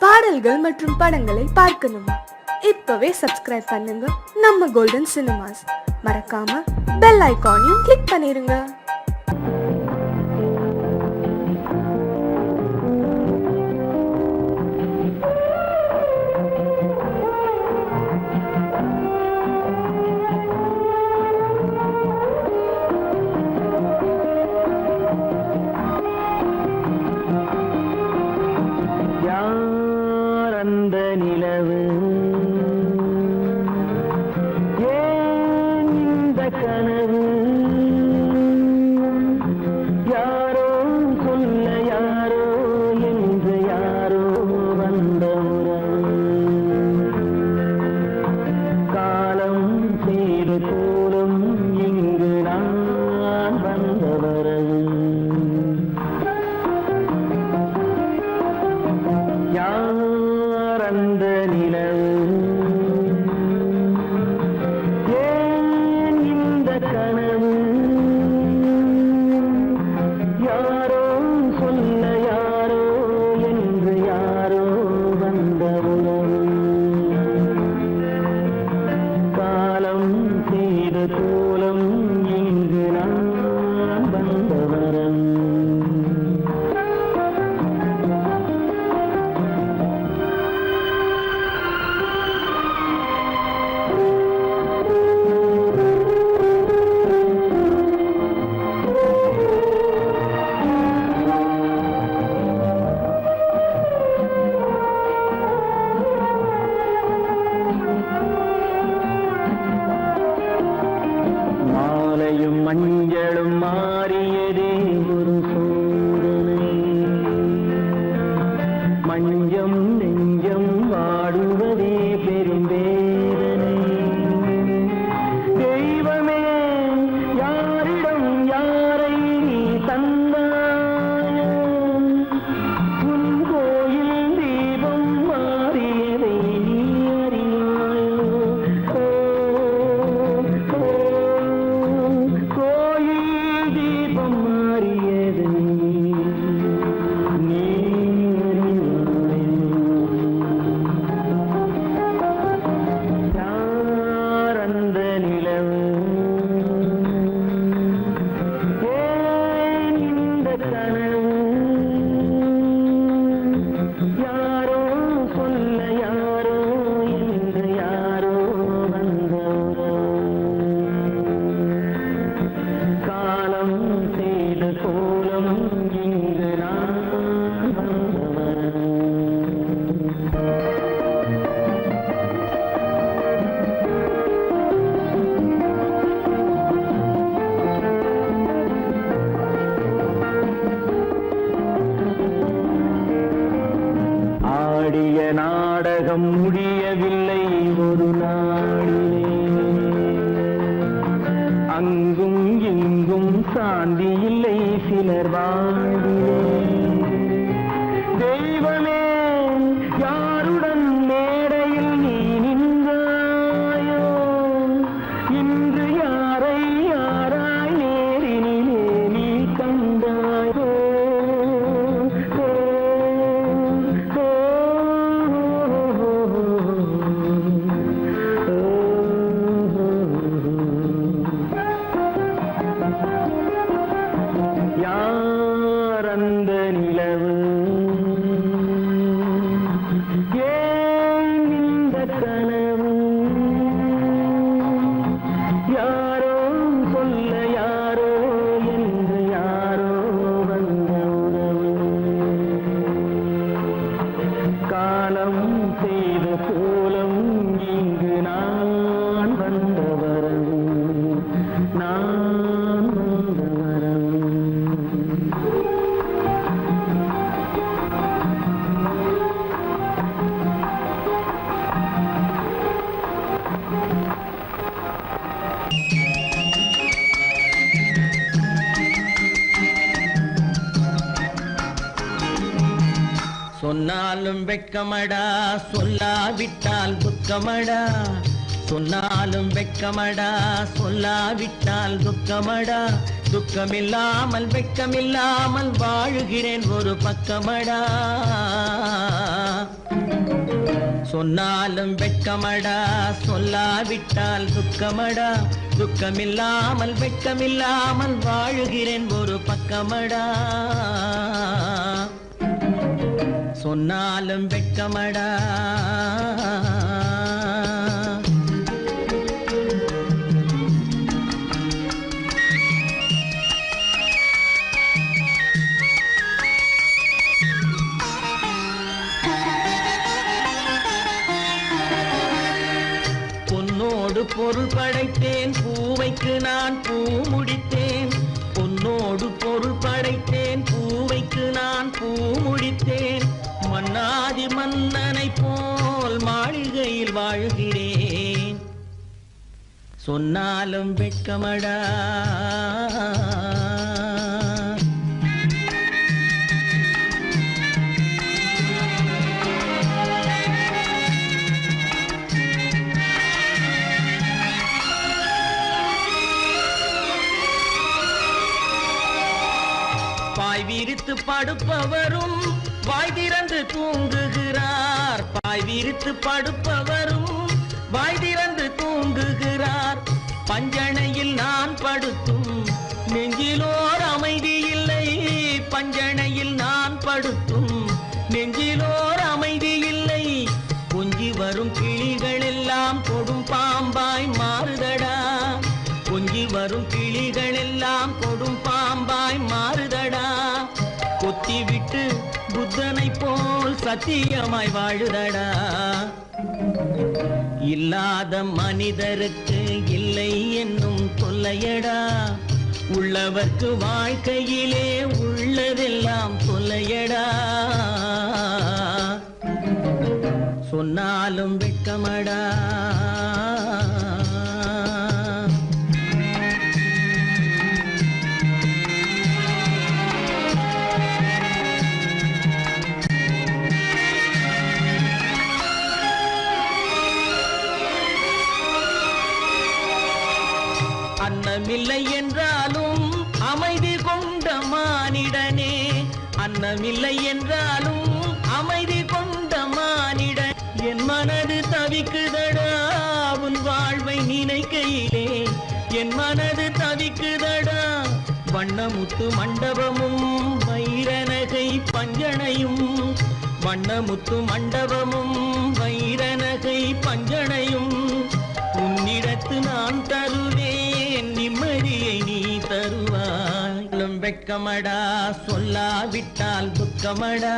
பாடல்கள் மற்றும் படங்களை பார்க்கணுமா? இப்பவே சப்ஸ்கிரைப் பண்ணுங்க நம்ம கோல்டன் சினிமாஸ். மறக்காம பெல் ஐகானையும் கிளிக் பண்ணிருங்க. அந்த நிலவு ஏன் இந்த கனவு யாரோ சொல்ல யாரோ என்று யாரோ வந்த உறவு காலம் செய்து போலும் இங்கு நான் வந்த வரவு அந்த நிலவு ஏன் இந்த கனவு யாரோ சொல்ல யாரோ என்று யாரோ வந்த உறவு காலம் செய்த கோலம் இங்கு நான் வந்த வரவு மஞ்சளும் மாறியதே ஒரு சோதனை மஞ்சம் நெஞ்சம் வாடுவதே பெரும் வேதனை தெய்வமே யாரிடம் யாரை தந்தாயோ உன் கோயில் தீபம் மாறியதை நீ அறியாயோ நாடகம் முடியவில்லை ஒரு நாளிலே அங்கும் இங்கும் சாந்தி இல்லை சிலர் வாழ்விலே தெய்வமே யாருடன் மேடையில் நீ நின்றாயோ இன்று யாரை யாராய் நேரினிலே நீ கண்டாயோ அந்த நிலவு ஏன் இந்த கனவு யாரோ சொல்ல யாரோ என்று யாரோ வந்த உறவு காலம் செய்த கோலம் இங்கு நான் வந்த வரவு நான் வந்த வரவு சொன்னாலும் வெட்கமடா சொல்லாவிட்டால் துக்கமடா சொன்னாலும் வெட்கமடா சொல்லாவிட்டால் துக்கமடா துக்கமில்லாமல் வெட்கமில்லாமல் வாழுகிறேன் ஒரு பக்கமடா சொன்னாலும் வெட்கமடா சொல்லாவிட்டால் துக்கமடா துக்கமில்லாமல் வெட்கமில்லாமல் வாழுகிறேன் ஒரு பக்கமடா சொன்னாலும் வெட்கமடா பொருள் படைத்தேன் பூவைக்கு நான் பூ முடித்தேன் பொன்னோடு பொருள் படைத்தேன் பூவைக்கு நான் பூ முடித்தேன் மன்னாதி மன்னனை போல் மாளிகையில் வாழ்கிறேன் சொன்னாலும் வெட்கமடா பாய் விரித்து படுப்பவரும் வாய் திறந்து தூங்குகிறார் பாய் விரித்து படுப்பவரும் வாய் திறந்து தூங்குகிறார் பஞ்சணையில் நான் படுத்தும் நெஞ்சிலோர் அமைதி இல்லை பஞ்சணையில் நான் படுத்தும் நெஞ்சிலோர் அமைதி இல்லை கொஞ்சி வரும் கிளிகள் எல்லாம் கொடும் பாம்பாய் மாறுதடா கொஞ்சி வரும் கிளிகள் எல்லாம் கொடும் பாம்பாய் மாறுதடா கொத்தி விட்டு புத்தனை போல் சத்தியமாய் வாழுதடா இல்லாத மனிதருக்கு இல்லை என்னும் தொல்லையடா உள்ளவர்க்கு வாழ்க்கையிலே உள்ளதெல்லாம் தொல்லையடா சொன்னாலும் வெட்கமடா அன்னமில்லை என்றாலும் அமைதி கொண்ட மானிடனே அன்னமில்லை என்றாலும் அமைதி கொண்ட மானிடன் என் மனது தவிக்குதடா உன் வாழ்வை நினைக்கையிலே என் மனது தவிக்குதடா வண்ணமுத்து மண்டபமும் வைரநகை பஞ்சனையும் வண்ணமுத்து மண்டபமும் வைரநகை பஞ்சனையும் உன்னிடத்து நான் தருவேன் நிம்மதியை நீ தருவாய் வெட்கமடா சொல்லாவிட்டால் துக்கமடா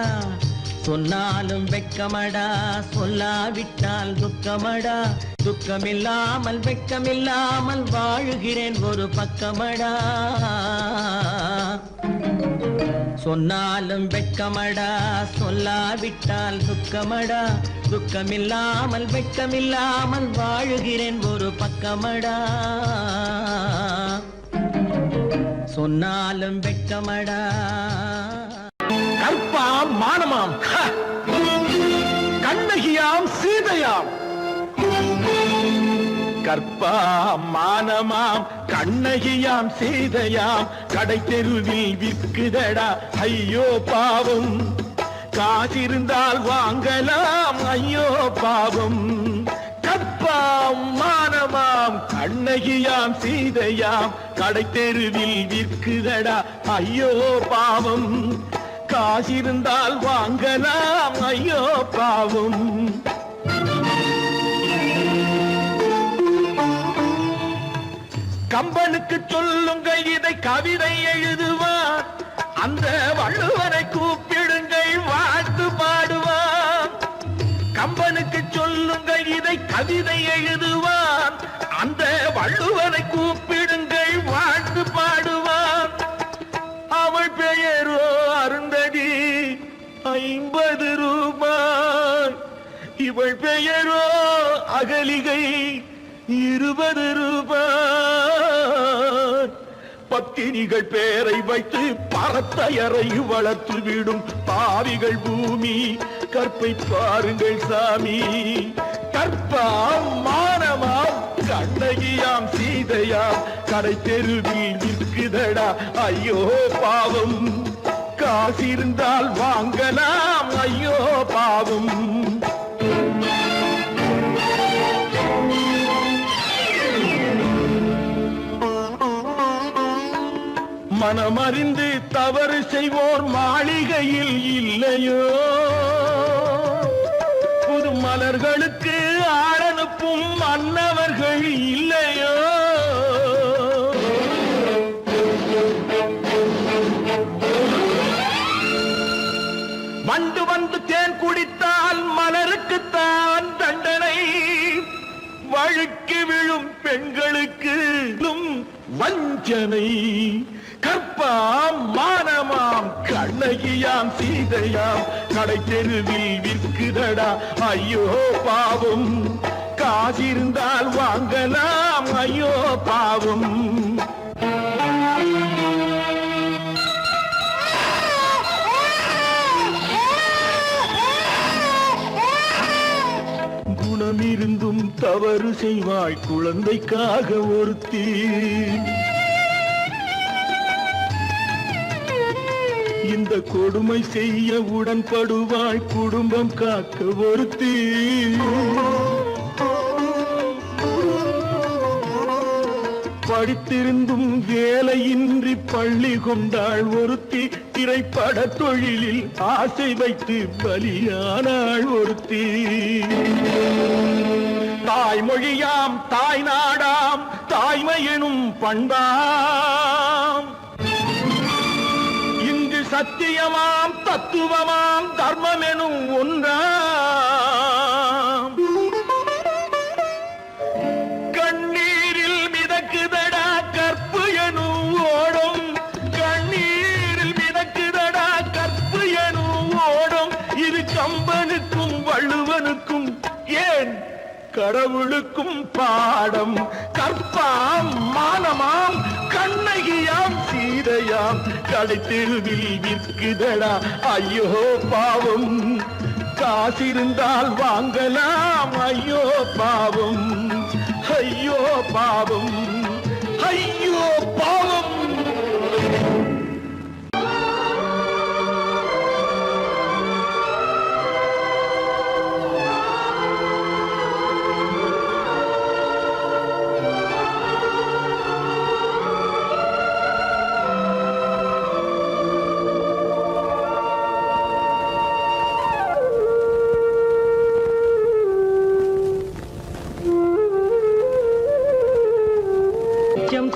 சொன்னாலும் வெட்கமடா சொல்லாவிட்டால் துக்கமடா துக்கமில்லாமல் வெட்கமில்லாமல் வாழுகிறேன் ஒரு பக்கமடா சொன்னாலும் வெட்கமடா சொல்லாவிட்டால் துக்கமடா துக்கமில்லாமல் வெட்கமில்லாமல் வாழுகிறேன் ஒரு பக்கமடா சொன்னாலும் வெட்கமடா கற்பாம் மானமாம் கண்ணகியாம் சீதையாம் கற்பாம் மானமாம் கண்ணகியாம் சீதையாம் கடை தெருவில் விற்குதடா ஐயோ பாவம் காசிருந்தால் வாங்கலாம் ஐயோ பாவம் கற்பாம் மானமாம் கண்ணகியாம் சீதையாம் கடை தெருவில் விற்குதடா ஐயோ பாவம் காசிருந்தால் வாங்கலாம் ஐயோ பாவம் கம்பனுக்கு சொல்லுங்கள் இதை கவிதை எழுதுவார் அந்த வள்ளுவனை கூப்பிடுங்கள் வாழ்த்து பாடுவார் கம்பனுக்கு சொல்லுங்கள் இதை கவிதை எழுதுவார் அந்த வள்ளுவனை கூப்பிடுங்கள் வாழ்த்து பாடுவார் அவள் பெயரோ அருந்ததி 50 ரூபாய் இவள் பெயரோ அகலிகை 20 ரூபாய் பத்தினிகள் பேரை வைத்து பரத்தையரை வளர்த்து விடும் பாவிகள் பூமி கற்பை பாருங்கள் சாமி கற்பாம் மானமாம் கண்ணகியாம் சீதையாம் கடை தெருவில் நிற்குதடா ஐயோ பாவம் காசிருந்தால் வாங்கலாம் ஐயோ பாவம் அறிந்து தவறு செய்வோர் மாளிகையில் இல்லையோ? புது மலர்களுக்கு ஆளனுப்பும் மன்னவர்கள் இல்லையோ? வண்டு வந்து தேன் குடித்தால் மலருக்குத்தான் தண்டனை. வழுக்கி விழும் பெண்களுக்கு வஞ்சனை. கற்பாம் மானமாம் கண்ணகியாம் சீதையாம் கடை தெருவில் விற்குதடா ஐயோ பாவம். காசிருந்தால் வாங்கலாம் ஐயோ பாவம். குணமிருந்தும் தவறு செய்வாய் குழந்தைக்காக ஒருத்தி. இந்த கொடுமை செய்ய உடன்படுவாய் குடும்பம் காக்க ஒருத்தி. படித்திருந்தும் வேலையின்றி பள்ளி கொண்டாள் ஒருத்தி. திரைப்பட தொழிலில் ஆசை வைத்து பலியானாள் ஒருத்தி. தாய்மொழியாம் தாய் நாடாம் தாய்மையெனும் பண்பாம். இங்கு சத்தியமாம் தத்துவமாம் தர்மமெனும் ஒன்றாம். கண்ணீரில் மிதக்குதடா கற்பு எனும் ஓடும். கண்ணீரில் மிதக்குதடா கற்பு எனும் ஓடும். இது கம்பனுக்கும் வள்ளுவனுக்கும் ஏன் கடவுளுக்கும் பாடம். கற்பாம் மானமாம் கண்ணகியாம் சீதையாம் கடை தெருவில் விற்குதடா ஐயோ பாவம். காசிருந்தால் வாங்கலாம் ஐயோ பாவம். ஐயோ பாவம். ஐயோ பாவம்.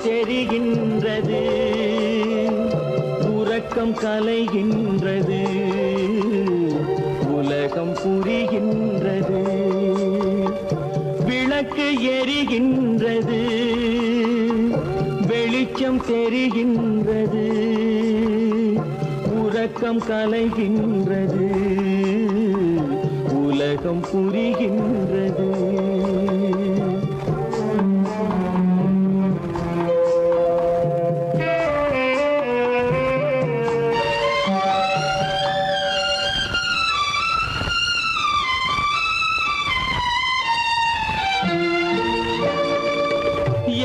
தெரிகின்றது உறக்கம் கலைகின்றது. உலகம் புரிகின்றது. விளக்கு எரிகின்றது. வெளிச்சம் தெரிகின்றது. உறக்கம் கலைகின்றது. உலகம் புரிகின்றது.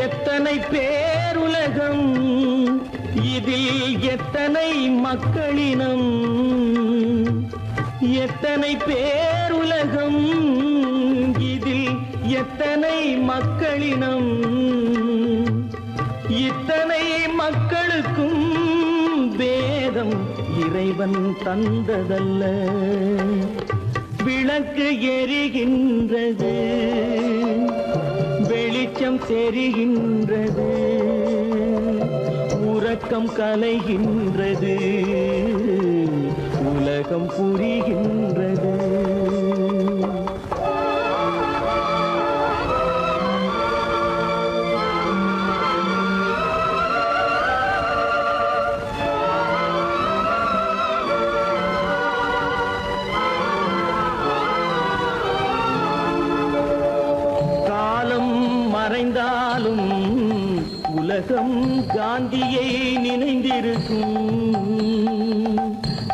எத்தனை பேருலகம் இதில் எத்தனை மக்களினம். எத்தனை பேருலகம் இதில் எத்தனை மக்களினம். இத்தனை மக்களுக்கும் வேதம் இறைவன் தந்ததல்ல. விளக்கு எரிகின்றது. வெளிச்சம் தெரிகின்றது. உறக்கம் கலைகின்றது. உலகம் புரிகின்றது. மறைந்தாலும் உலகம் காந்தியை நினைந்திருக்கும்.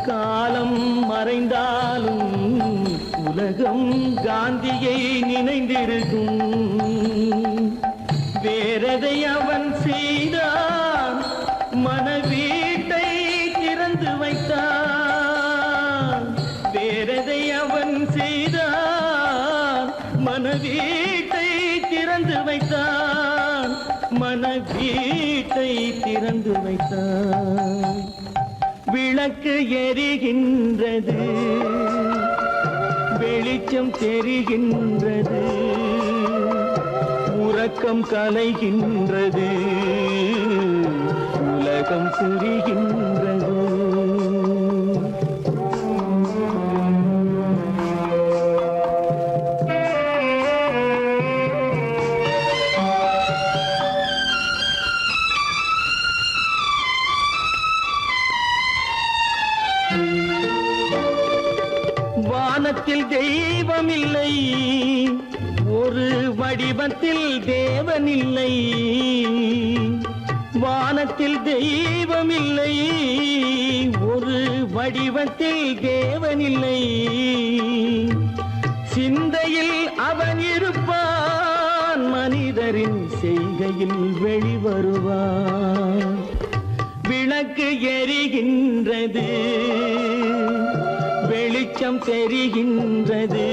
காலம் மறைந்தாலும் உலகம் காந்தியை நினைந்திருக்கும். வேறதை அவன் செய்தான். மனவீட்டை திறந்து வைத்தான். வேறதை அவன் செய்தான். மனவீட்டை திறந்து வைத்தான். மன வீட்டை திறந்து வைத்தாய். விளக்கு எரிகின்றது, வெளிச்சம் தெரிகின்றது, உறக்கம் கலைகின்றது, உலகம் புரிகின்றது. வானத்தில் தெய்வம் இல்லை, ஒரு வடிவத்தில் தேவன் இல்லை. வானத்தில் தெய்வம் இல்லை, ஒரு வடிவத்தில் தேவன் இல்லை. சிந்தையில் அவன் இருப்பான், மனிதரின் செய்கையில் வெளிவருவான். விளக்கு எரிகின்றது, வெளிச்சம் தெரிகின்றது,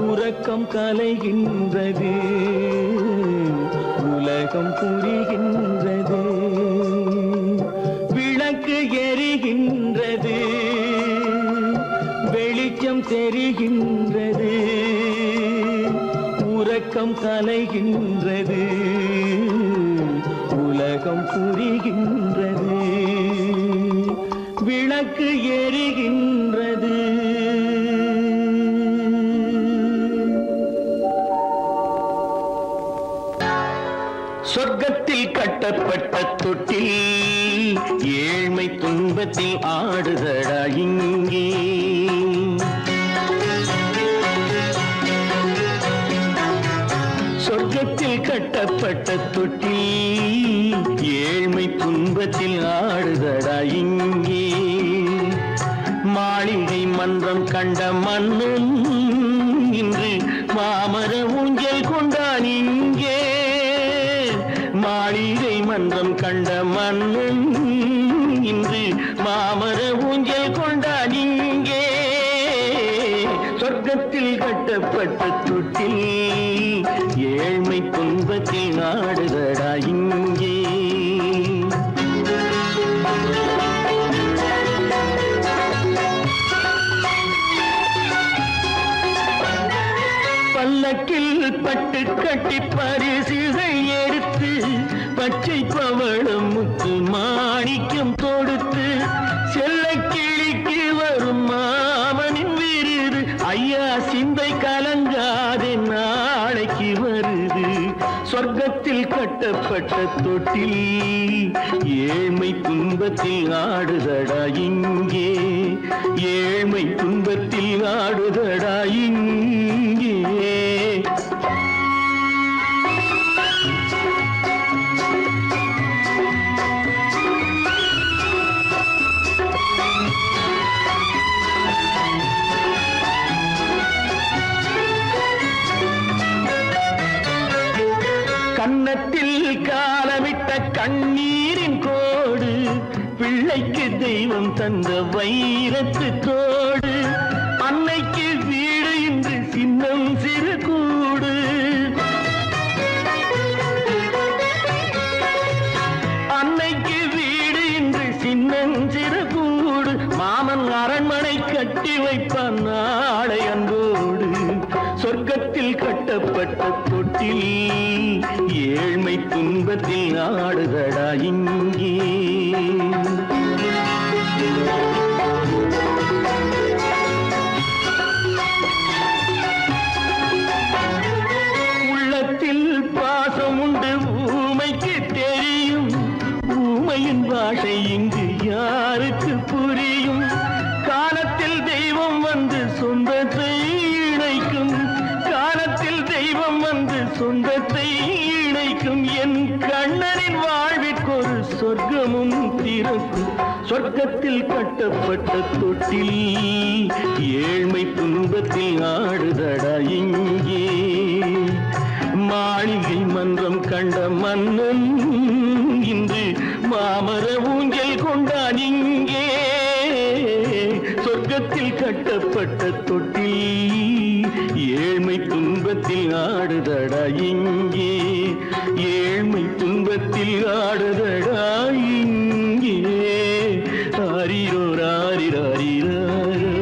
உறக்கம் கலைகின்றது, உலகம் புரிகின்றது. விளக்கு எரிகின்றது, வெளிச்சம் தெரிகின்றது, உறக்கம் கலைகின்றது, உலகம் புரிகின்றது. விளக்கு எரிகின்றது. சொர்க்கத்தில் கட்டப்பட்ட தொட்டில் ஏழ்மை துன்பத்தில் ஆடுதடா இங்கே. சொர்க்கத்தில் கட்டப்பட்ட தொட்டில் ஏழ்மை துன்பத்தில் ஆடுதடா இங்கே. மாளிகை மன்றம் கண்ட மன்னன் இன்று மாமர ஊஞ்சல் கொண்டான் இங்கே. மாளிகை மன்றம் கண்ட மன்னன் இன்று மாமர ஊஞ்சல் கொண்டான் இங்கே. சொர்க்கத்தில் கட்டப்பட்ட தொட்டில் ஏழ்மை துன்பத்தில் ஆடுதடா இங்கே. பல்லக்கில் பட்டு கட்டி பரிசுகள் எடுத்து, பச்சை பவளம் முத்து மாணிக்கம் தொடுத்து, செல்ல கிளிக்கு வரும் மாமனின் விருது. ஐயா சிந்தை கலங்காதே, நாளைக்கு வருது. சொர்க்கத்தில் கட்டப்பட்ட தொட்டில் ஏழ்மை துன்பத்தில் ஆடுதடா இங்கே. ஏழ்மை துன்பத்தில் ஆடுதடா இங்கே. கன்னத்தில் காலமிட்ட கண்ணீரின் கோடு, பிள்ளைக்கு தெய்வம் தந்த வைரத்து தோடு. அன்னைக்கு வீடு இன்று சின்னம் சிறு கூடு. அன்னைக்கு வீடு இன்று சின்னம் சிறு கூடு. மாமன் அரண்மனை கட்டி வைப்பான் நாளை அன்போடு. சொர்க்கத்தில் கட்டப்பட்ட தொட்டில் ஏழ்மை துன்பத்தில் ஆடுதடா இங்கே. உள்ளத்தில் பாசம் உண்டு ஊமைக்கு தெரியும், ஊமையின் பாஷை இங்கு யாருக்கு புரியும். காலத்தில் தெய்வம் வந்து சொந்தத்தை இணைக்கும், காலத்தில் தெய்வம் வந்து சொந்தத்தை இணைக்கும். என் கண்ணனின் வாழ்விற்கொரு சொர்க்கமும் திறக்கும். சொர்க்கத்தில் கட்டப்பட்ட தொட்டில் ஏழ்மை துன்பத்தில் ஆடுதடா இங்கே. மாளிகை மன்றம் கண்ட மன்னன் இன்று மாமர ஊஞ்சல் கொண்டான் இங்கே. சொர்க்கத்தில் கட்டப்பட்ட தொட்டில் ஏழ்மை துன்பத்தில் ஆடுதடா இங்கே, ஏழ்மை துன்பத்தில் ஆடுதடா இங்கே. ஆரிரோ ராரிராரிராரோ,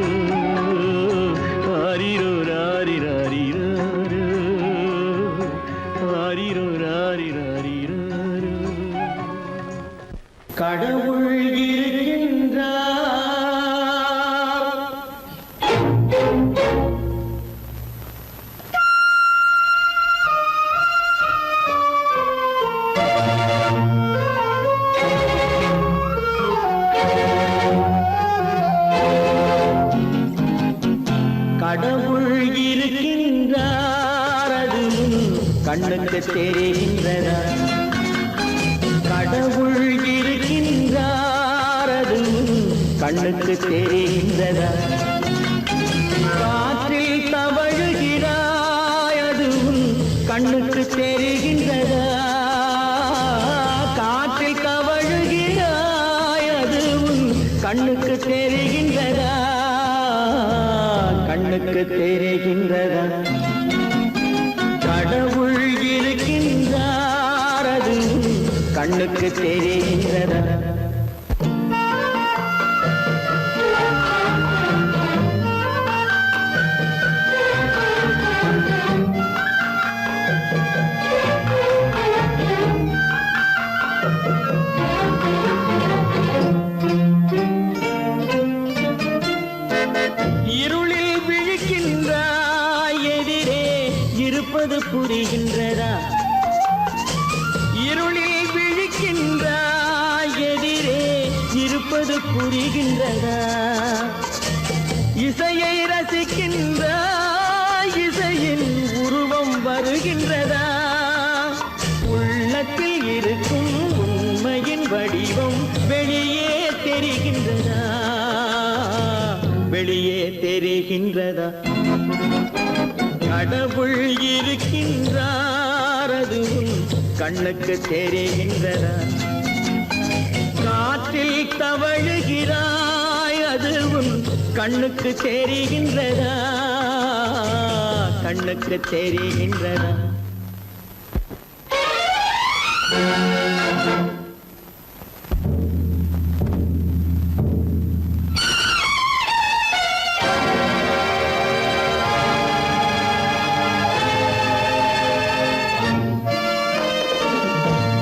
ஆரிரோ ராரிராரிராரோ, ஆரிரோ ராரிராரிராரோ. கடவுள் இருக்கின்றார். கடவுள் இருக்கின்றார், அது கண்ணுக்கு தெரிகின்றதா? கடவுள் இருக்கின்றார், அது கண்ணுக்கு தெரிகின்றதா? காற்றில் தவழுகிறாய், அது கண்ணுக்கு தெரிகின்றதா? காற்றில் தவழுகிறாய், அது கண்ணுக்கு தெரிகின்றதா? கண்ணுக்கு தெரிகின்றதா? கடவுள் இருக்கின்றார், அது கண்ணுக்கு தெரிகின்றதா? இருளில் விழிக்கின்றாய், எதிரே இருப்பது புரிகின்றதா? இருளில் விழிக்கின்றாய், எதிரே இருப்பது புரிகின்றதா? இசையை ரசிக்கின்றாய், இசையின் உருவம் வருகின்றதா? உள்ளத்தில் இருக்கும் உண்மையின் வடிவம் வெளியே தெரிகின்றதா? வெளியே தெரிகின்றதா? கடவுள் இருக்கின்றார், அது கண்ணுக்கு தெரிகின்றதா? காற்றில் தவழுகிறாய், அது கண்ணுக்கு தெரிகின்றதா? கண்ணுக்கு தெரிகின்றதா?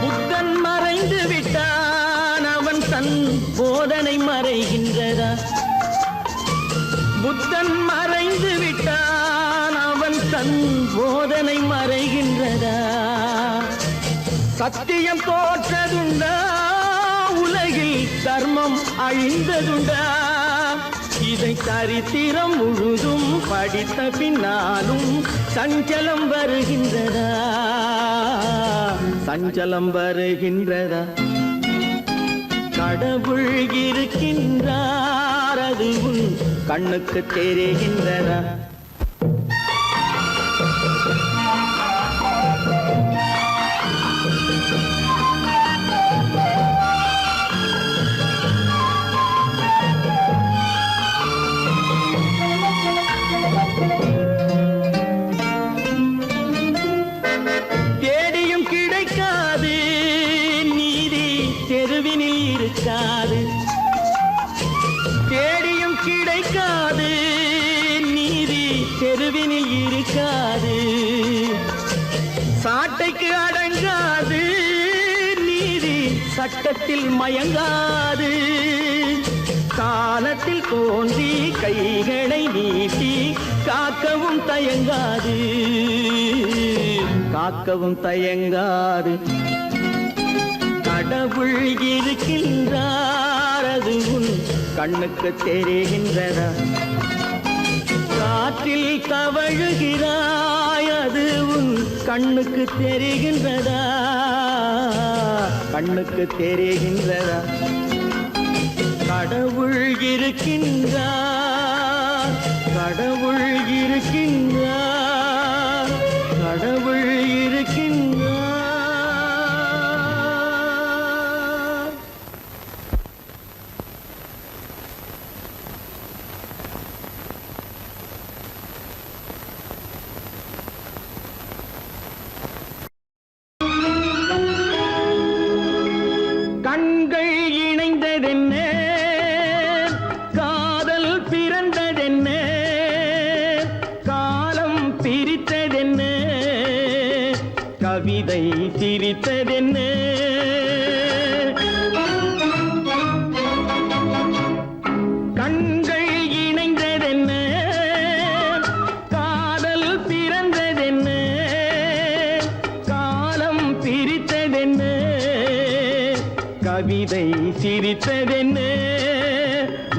புத்தன் மறைந்து விட்டான், அவன் தன் போதனை மறைகின்றதா? புத்தன் மறைந்து விட்டான், அவன் தன் போதனை மறைகின்றதா? சத்தியம் தோற்றதுண்டா? உலகில் தர்மம் அழிந்ததுண்டா? இதை சரித்திரம் முழுதும் படித்த பின்னாலும் சஞ்சலம் வருகின்றதா? சஞ்சலம் வருகின்றதா? கடவுள் இருக்கின்றார், அது கண்ணுக்கு தெரிகின்றதா? தேடியும் கிடைக்காது நீதி, தெருவினில் இருக்காது. தேடியும் கிடைக்காது நீதி, தெருவினில் இருக்காது. சாட்டைக்கு அடங்காது நீதி, சட்டத்தில் மயங்காது. காலத்தில் தோன்றி கைகளை நீட்டி காக்கவும் தயங்காது, காக்கவும் தயங்காது. கடவுள் இருக்கின்றார், அது கண்ணுக்கு தெரிகின்றதா? காற்றில் தவழுகிறாய், அது கண்ணுக்கு தெரிகின்றதா? கண்ணுக்கு தெரிகின்றதா? கடவுள் இருக்கின்றார், கடவுள் இருக்கின்றார், கடவுள் இருக்கின்றார். கவிதை சிரித்ததென்ன கண்கள் இணைந்ததென்ன காதல் பிறந்ததென்ன காலம் பிரித்ததென்ன கவிதை சிரித்ததென்ன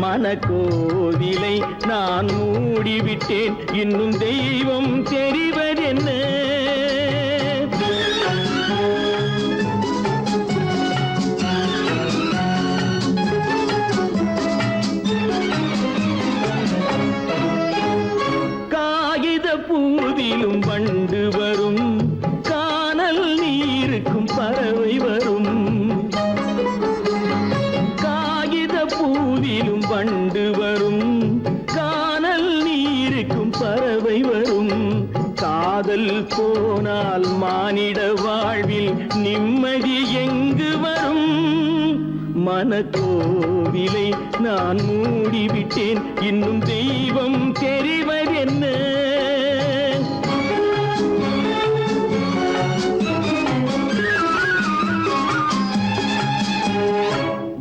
மனக்கோவிலை நான் மூடிவிட்டேன் இன்னும் தெய்வம் தெரிவதென்ன காகித பூவிலும் வண்டு வரும் கானல் நீருக்கும் பறவை வரும் பூவிலும் வண்டு வரும் கானல் நீருக்கும் பறவை வரும் காதல் போனால் மானிட வாழ்வில் நிம்மதி எங்கு வரும் மனக்கோவிலை நான் மூடிவிட்டேன் இன்னும் தெய்வம் தெரிவதென்ன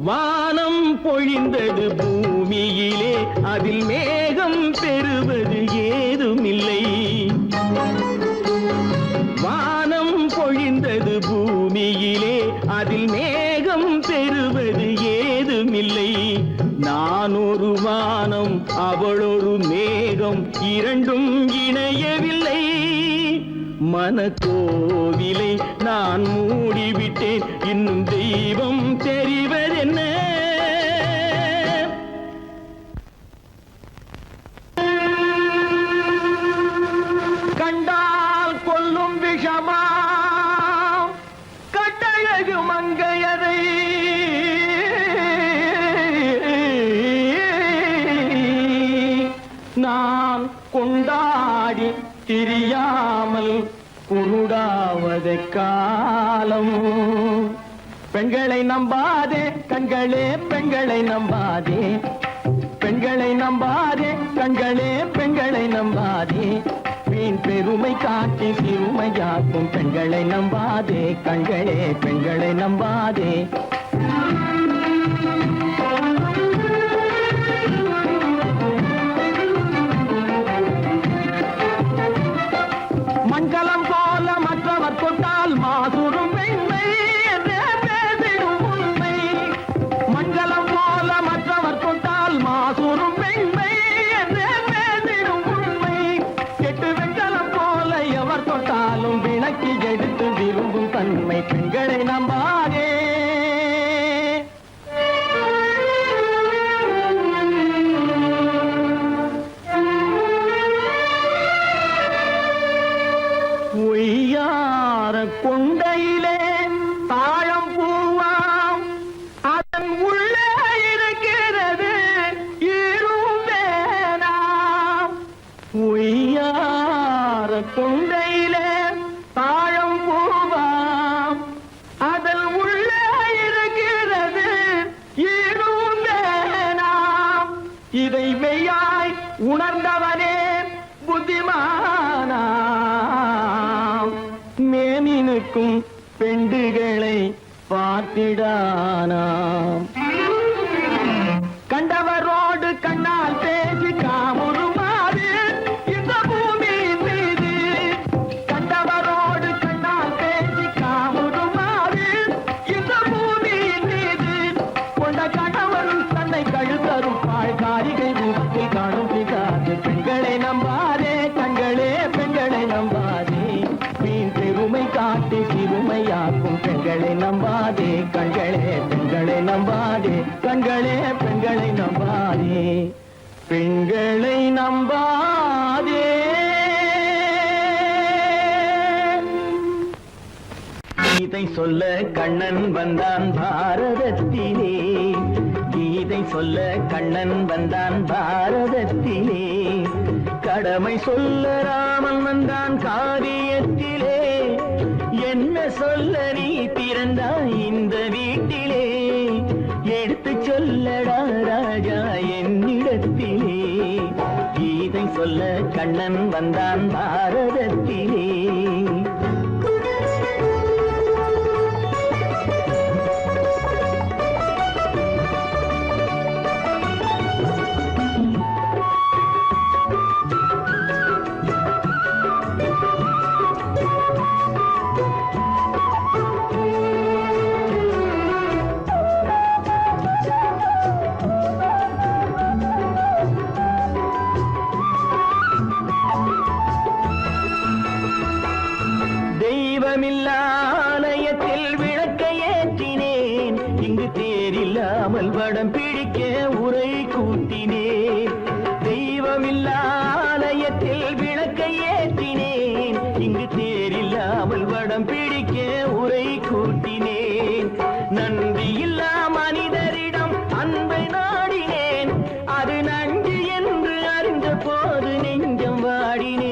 வானம் பொழிந்தது பூமியிலே அதில் மேகம் பெறுவது ஏதுமில்லை வானம் பொழிந்தது பூமியிலே அதில் மேகம் பெறுவது ஏதுமில்லை நான் ஒரு வானம் அவளொரு மேகம் இரண்டும் இணையவில்லை மனக்கோவிலை நான் மூடிவிட்டேன் இன்னும் தெய்வம் தெரிவதென்ன கண்டால் கொல்லும் விஷமா கட்டழகு மங்கையதை நான் கொண்டாடி தெரியாமல் குருடாவதை காலம் பெண்களை நம்பாதே கண்களே பெண்களை நம்பாதே பெண்களை நம்பாதே கண்களே பெண்களை நம்பாதே வீண் பெருமை காட்டி சிறுமையாக்கும் பெண்களை நம்பாதே கண்களே பெண்களை நம்பாதே மண்கலம் போல மற்றவர் கொண்டால் மாசுரும் பெண்மை என்றே பேசிடும் உண்மை மண்கலம் போல மற்றவர் கொண்டால் மாசுரும் பெண்மை என்றே பேசிடும் உண்மை கெட்டு வெண்கலம் போல எவர் தொட்டாலும் விளக்கி எடுத்து விரும்பும் தன்மை பெண்களை நம்பாதே கொண்டையிலே தாழம் பூவாம் அதன் உள்ளே இருக்கிறது ஈரும் வேணாம் உய்யார கொண்டையிலே தாழம் பூவாம் அதன் உள்ளே இருக்கிறது ஈரும் வேணாம் இதை மெய்யாய் உணர்ந்தவனே புத்திமானாம் மேனினுக்கும் பெண்டுகளை பார்த்திடானாம் கண்டவரோடு கண்ணால் பேசி காமுறுமாறு இந்த பூமியின் மீது கண்டவரோடு கண்ணால் பேசி காமுறுமாறு இந்த பூமியின் மீது கொண்ட கணவன் தன்னை கழுத்தரும் பாழ்காரிகை ரூபத்தில் காணும் பிதாது பெண்களை நம்பாதே கண்களே பெண்களை நம்பாதே வீண் பெருமை காட்டி சிறுமையாக்கும் பெண்களை நம்பாதே கண்களே பெண்களை நம்பாதே கண்களே பெண்களை நம்பாதே பெண்களை நம்பாதே கீதை சொல்ல கண்ணன் வந்தான் பாரதத்திலே கீதை சொல்ல கண்ணன் வந்தான் பாரதத்திலே கடமை சொல்ல ராமன் வந்தான் காரியத்திலே என்ன சொல்ல நீ பிறந்தாய் இந்த வீட்டிலே எடுத்து சொல்லடா ராஜா என்னிடத்திலே கீதை சொல்ல கண்ணன் வந்தான் பாரதத்திலே தெய்வமில்லா ஆலயத்தில் விளக்கை ஏற்றினேன், இங்கு தேரில்லாமல் வடம் பிடிக்க உரை கூட்டினேன். தெய்வமில்லா ஆலயத்தில் விளக்கை ஏற்றினேன், இங்கு தேரில்லாமல் வடம் பிடிக்க உரை கூட்டினேன். நன்றியில்லா மனிதரிடம் அன்பை நாடினேன், அது நன்றி என்று அறிந்த போது நெஞ்சம் வாடினேன்.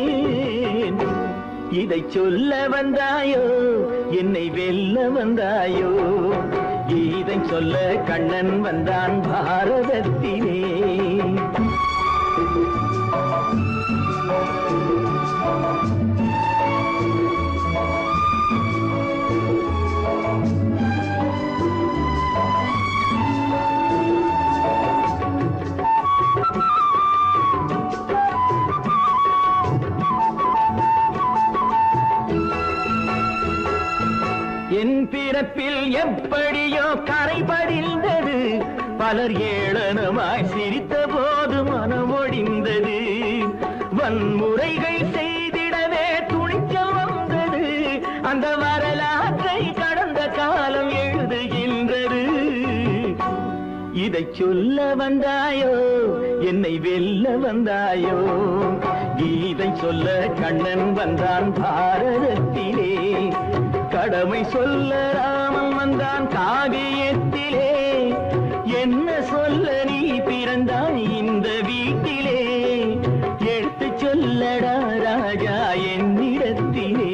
இதை சொல்ல வந்தாயோ, என்னை வெல்ல வந்தாயோ, இதை சொல்ல கண்ணன் வந்தான் பாரதத்திலே. என் பிறப்பில் எப்படியோ கரை படிந்தது, பலர் ஏளனமாய் சிரித்த போது மனம் ஒடிந்தது. வன்முறைகள் செய்திடவே துணிச்சல் வந்தது, அந்த வரலாற்றை கடந்த காலம் எழுதுகின்றது. இதை சொல்ல வந்தாயோ, என்னை வெல்ல வந்தாயோ, கீதை சொல்ல கண்ணன் வந்தான் பாரதத்திலே. கடமை சொல்ல ராமன் வந்தான் காவியத்திலே. என்ன சொல்ல நீ பிறந்தாய் இந்த வீட்டிலே, எடுத்து சொல்லடா ராஜா என்னிடத்திலே.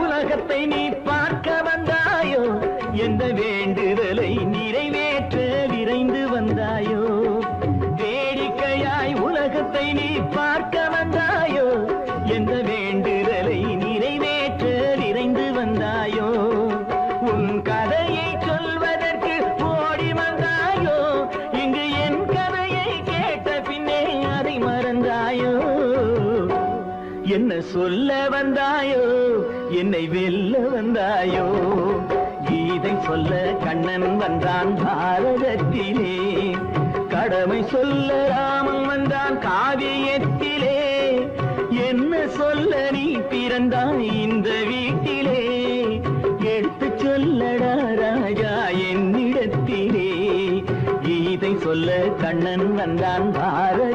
உலகத்தை நீ பார்க்க வந்தாயோ, எந்த வேண்டுதலை நிறைவேற்ற விரைந்து வந்தாயோ. வேடிக்கையாய் உலகத்தை நீ பார்க்க வந்தாயோ, எந்த வேண்டுதலை நிறைவேற்ற விரைந்து வந்தாயோ. உன் கதையை சொல்வதற்கு ஓடி வந்தாயோ, இங்கு என் கதையை கேட்ட பின்னே அதை மறந்தாயோ. என்ன சொல்ல வந்தாயோ, என்னை வெல்ல வந்தாயோ, கீதை சொல்ல கண்ணன் வந்தான் பாரதத்திலே. கடமை சொல்ல ராமன் வந்தான் காவியத்திலே. என்ன சொல்ல நீ பிறந்தாய் இந்த வீட்டிலே, எடுத்து சொல்லடா ராஜா என்னிடத்திலே. கீதை சொல்ல கண்ணன் வந்தான் பாரத